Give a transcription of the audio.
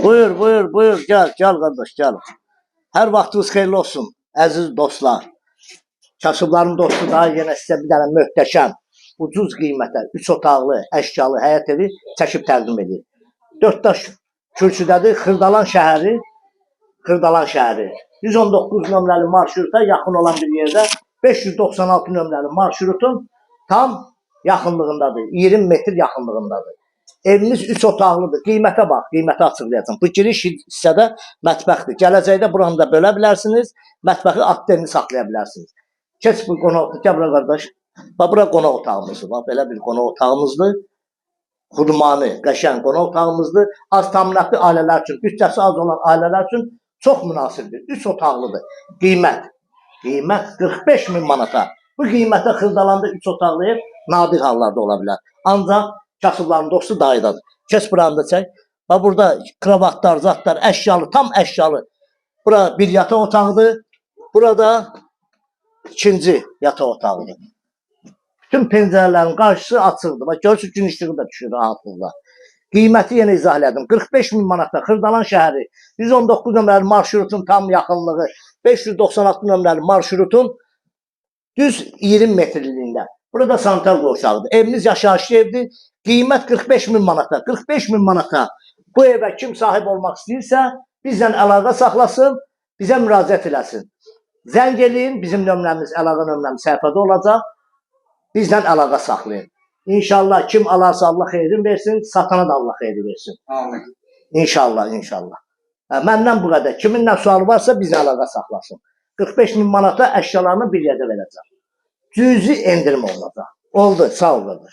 Buyur, buyur, buyur. Gel, gel kardeş, gel. Her vaxtınız xeyirli olsun, əziz dostlar. Kasıbların dostu daha yenə sizə bir dənə möhtəşəm, ucuz qiymətə, 3 otaqlı, əşyalı həyət evi çəkib təqdim edir. 4 daş kürsüdədir, Xırdalan şəhəri. 119 nömrəli marşruta yaxın olan bir yerdə 596 nömrəli marşrutun tam yaxınlığındadır, 20 metr yaxınlığındadır. Evimiz 3 otaqlıdır. Qiymətə bax, qiymətə açıqlayacağım. Bu giriş hissədə mətbəxdir. Gələcəkdə buranı da bölə bilərsiniz, mətbəxi aktivini saxlaya bilərsiniz. Keç bu qonaq, gəl bura qardaş. Bax, bura qonaq otağımızdır. Bax, belə bir qonaq otağımızdır. Xudmanı, qəşəng qonaq otağımızdır. Az təminatlı ailələr üçün, bütçəsi az olan ailələr üçün çox münasibdir. 3 otaqlıdır. Qiymət 45 min manata. Bu qiymətə Xırdalanda 3 otaqlı ev nadir hallarda ola bilər. Ancaq kasıbların dostu dayıdadır. Keç buranı da çək. Bax, burada kravatlar, zatlar, əşyalı, tam əşyalı. Bura bir yataq otağıdır. Burada ikinci yataq otağıdır. Bütün pəncərələrin qarşısı açıqdır. Bax, görürsünüz, gün işığı da düşür rahatlıqla. Qiyməti yenə izah elədim. 45 min manatda Xırdalan şəhəri, 119 nömrəli marşrutun tam yaxınlığı, 596 nömrəli marşrutun düz 20 metrliyində. Burada sanitar qovşağıdır. Evimiz yaşayışlı evdir. Qiymət 45 min manata. 45 min manata bu evə kim sahib olmaq istəyirsə, bizlə əlaqə saxlasın, bizə müraciət eləsin. Zəng eləyin, bizim nömrəmiz, əlaqə nömrəmiz səhifədə olacaq. Bizlə əlaqə saxlayın. İnşallah kim alarsa Allah xeyrin versin, satana da Allah xeyri versin. Amin. İnşallah, inşallah. Məndən bu qədər. Kiminlə sualı varsa bizlə əlaqə saxlasın. 45 min manata əşyalarını bir yerdə verəcəm. Cüzi endirim olacaq. Oldu, sağ ol qardaş.